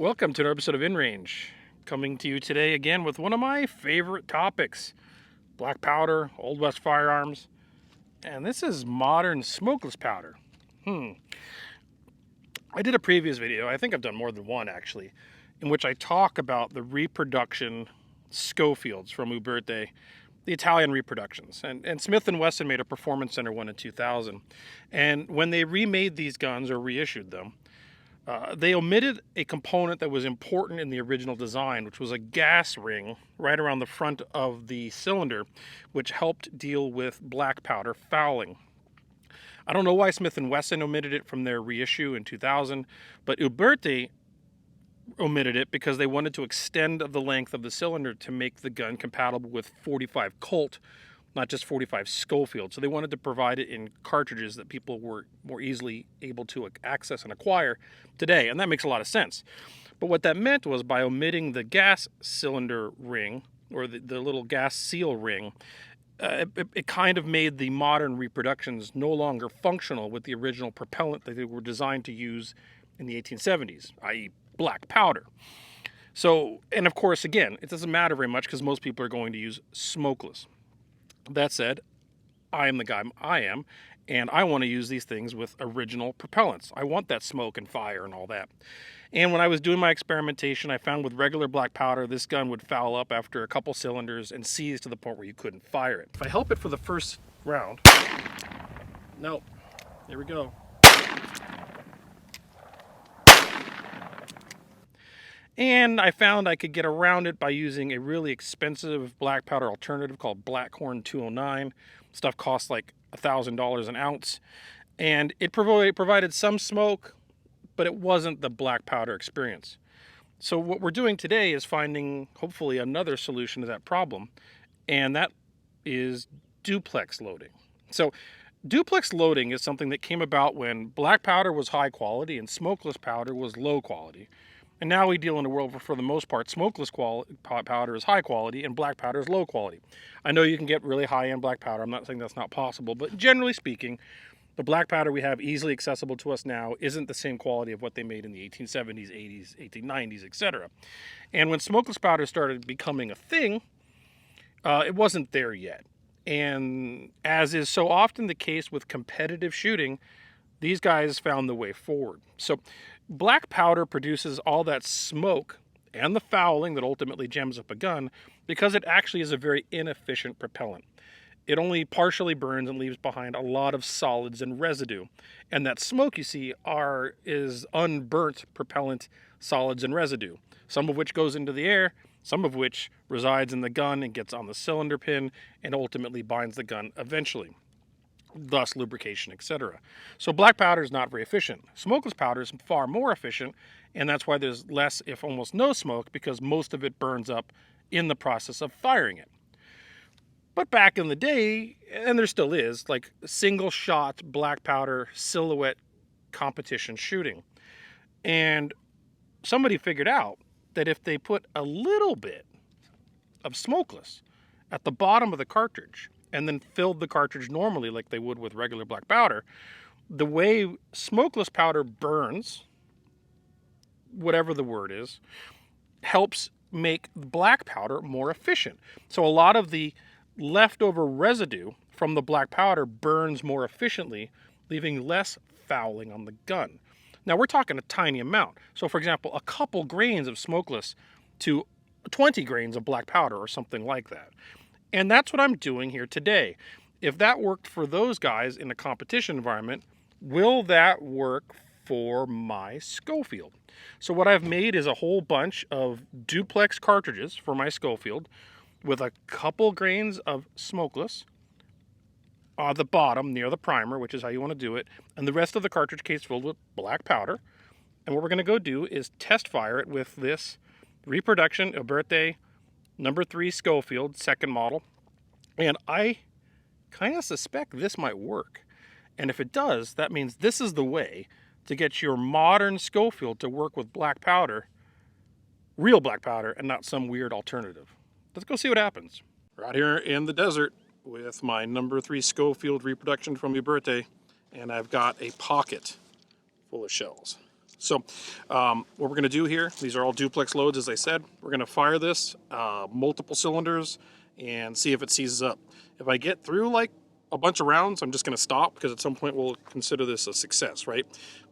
Welcome to another episode of InRange. Coming to you today again with one of my favorite topics. Black powder, Old West firearms. And this is modern smokeless powder. I did a previous video, I think I've done more than one actually, in which I talk about the Reproduction Schofields from Uberte, the Italian Reproductions. And Smith & Wesson made a Performance Center one in 2000. And when they remade these guns or reissued them, they omitted a component that was important in the original design, which was a gas ring right around the front of the cylinder, which helped deal with black powder fouling. I don't know why Smith & Wesson omitted it from their reissue in 2000, but Uberte omitted it because they wanted to extend the length of the cylinder to make the gun compatible with .45 Colt, not just .45 Schofield. So they wanted to provide it in cartridges that people were more easily able to access and acquire today, and that makes a lot of sense. But what that meant was by omitting the gas cylinder ring, or the little gas seal ring, it kind of made the modern Reproductions no longer functional with the original propellant that they were designed to use in the 1870s, i.e. black powder. So, and of course, again, it doesn't matter very much because most people are going to use smokeless. That said, I am the guy I am, and I want to use these things with original propellants. I want that smoke and fire and all that. And when I was doing my experimentation, I found with regular black powder, this gun would foul up after a couple cylinders and seize to the point where you couldn't fire it. If I help it for the first round, no, here we go. And I found I could get around it by using a really expensive black powder alternative called Blackhorn 209. Stuff costs like $1,000 an ounce. And it provided some smoke, but it wasn't the black powder experience. So what we're doing today is finding, hopefully, another solution to that problem. And that is duplex loading. So duplex loading is something that came about when black powder was high quality and smokeless powder was low quality. And now we deal in a world where, for the most part, smokeless powder is high quality and black powder is low quality. I know you can get really high-end black powder. I'm not saying that's not possible. But generally speaking, the black powder we have easily accessible to us now isn't the same quality of what they made in the 1870s, 80s, 1890s, etc. And when smokeless powder started becoming a thing, it wasn't there yet. And as is so often the case with competitive shooting, these guys found the way forward. So black powder produces all that smoke and the fouling that ultimately gems up a gun because it actually is a very inefficient propellant. It only partially burns and leaves behind a lot of solids and residue. And that smoke you see is unburnt propellant solids and residue, some of which goes into the air, some of which resides in the gun and gets on the cylinder pin and ultimately binds the gun eventually. Thus lubrication, etc. So black powder is not very efficient. Smokeless powder is far more efficient, and that's why there's less, if almost no smoke, because most of it burns up in the process of firing it. But back in the day, and there still is, like single shot black powder silhouette competition shooting. And somebody figured out that if they put a little bit of smokeless at the bottom of the cartridge and then filled the cartridge normally like they would with regular black powder, the way smokeless powder burns, whatever the word is, helps make black powder more efficient. So a lot of the leftover residue from the black powder burns more efficiently, leaving less fouling on the gun. Now we're talking a tiny amount. So for example, a couple grains of smokeless to 20 grains of black powder or something like that. And that's what I'm doing here today. If that worked for those guys in a competition environment, will that work for my Schofield? So what I've made is a whole bunch of duplex cartridges for my Schofield with a couple grains of smokeless on the bottom near the primer, which is how you want to do it, and the rest of the cartridge case filled with black powder. And what we're going to go do is test fire it with this Reproduction Uberte number 3 Schofield, second model. And I kind of suspect this might work. And if it does, that means this is the way to get your modern Schofield to work with black powder, real black powder, and not some weird alternative. Let's go see what happens. We're out here in the desert with my number 3 Schofield Reproduction from Uberte, and I've got a pocket full of shells. So what we're going to do here, these are all duplex loads, as I said. We're going to fire this multiple cylinders and see if it seizes up. If I get through like a bunch of rounds, I'm just going to stop, because at some point we'll consider this a success, right?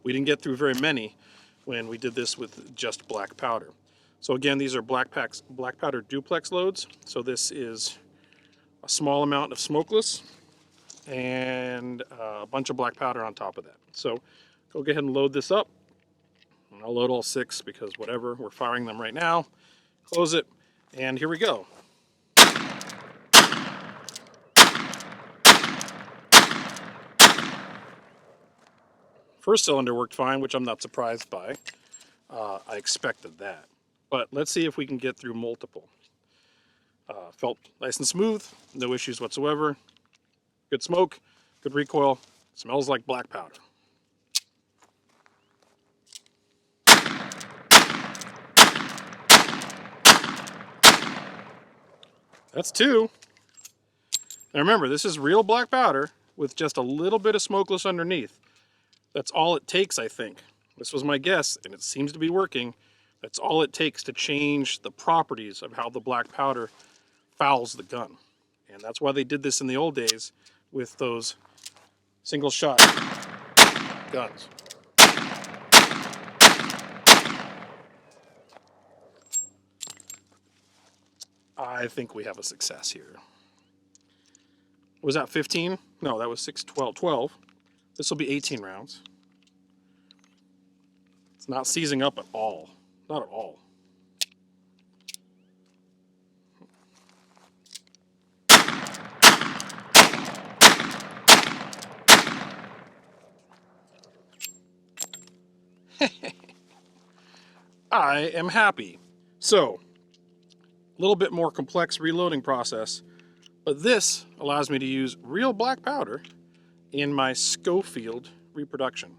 We didn't get through very many when we did this with just black powder. So again, these are black powder duplex loads. So this is a small amount of smokeless and a bunch of black powder on top of that. So go ahead and load this up. I'll load all 6 because whatever, we're firing them right now. Close it, and here we go. First cylinder worked fine, which I'm not surprised by. I expected that. But let's see if we can get through multiple. Felt nice and smooth, no issues whatsoever. Good smoke, good recoil, smells like black powder. That's 2. Now remember, this is real black powder with just a little bit of smokeless underneath. That's all it takes, I think. This was my guess, and it seems to be working. That's all it takes to change the properties of how the black powder fouls the gun. And that's why they did this in the old days with those single shot guns. I think we have a success here. Was that 15? No, that was 6, 12. 12. This will be 18 rounds. It's not seizing up at all. Not at all. I am happy. So, a little bit more complex reloading process, but this allows me to use real black powder in my Schofield reproduction.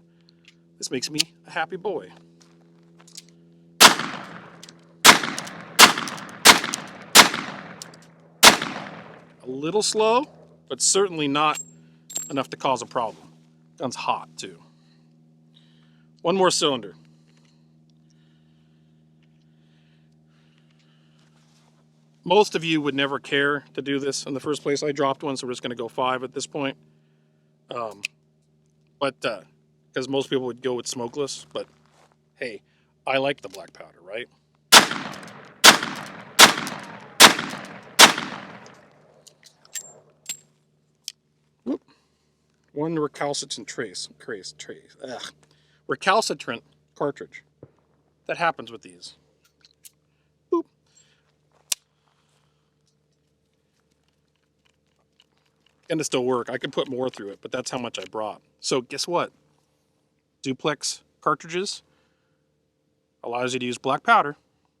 This makes me a happy boy. A little slow, but certainly not enough to cause a problem. Gun's hot too. One more cylinder. Most of you would never care to do this in the first place. I dropped one, so we're just going to go 5 at this point. Because most people would go with smokeless, but hey, I like the black powder, right? Whoop. One recalcitrant recalcitrant cartridge. That happens with these. Boop. And to still work. I could put more through it, but that's how much I brought. So guess what? Duplex Cartridges allows you to use black powder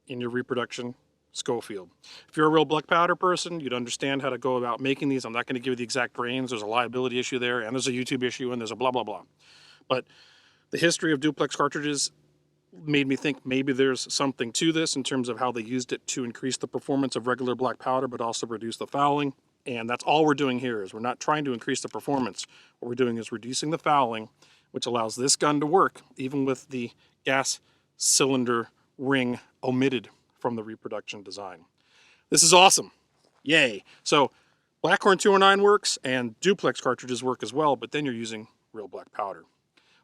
in your Reproduction Schofield. If you're a real black powder person, you'd understand how to go about making these. I'm not going to give you the exact brains. There's a liability issue there, and there's a YouTube issue, and there's a blah, blah, blah. But the history of Duplex Cartridges made me think maybe there's something to this in terms of how they used it to increase the performance of regular black powder, but also reduce the fouling. And that's all we're doing here, is we're not trying to increase the performance. What we're doing is reducing the fouling, which allows this gun to work even with the gas cylinder ring omitted from the reproduction design. This is awesome. Yay. So Blackhorn 209 works and duplex cartridges work as well, but then you're using real black powder.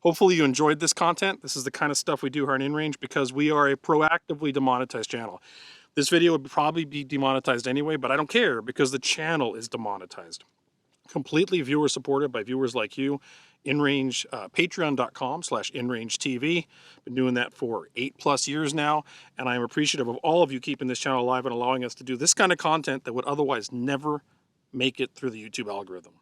Hopefully you enjoyed this content. This is the kind of stuff we do here on InRange because we are a proactively demonetized channel. This video would probably be demonetized anyway, but I don't care because the channel is demonetized. Completely viewer supported by viewers like you. InRange, patreon.com/InRangeTV. Been doing that for 8+ years now, and I am appreciative of all of you keeping this channel alive and allowing us to do this kind of content that would otherwise never make it through the YouTube algorithm.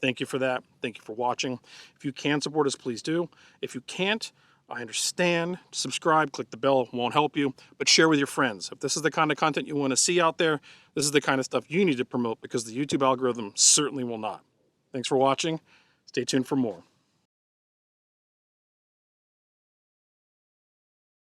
Thank you for that. Thank you for watching. If you can support us, please do. If you can't, I understand. Subscribe, click the bell, won't help you, but share with your friends. If this is the kind of content you want to see out there, this is the kind of stuff you need to promote because the YouTube algorithm certainly will not. Thanks for watching. Stay tuned for more.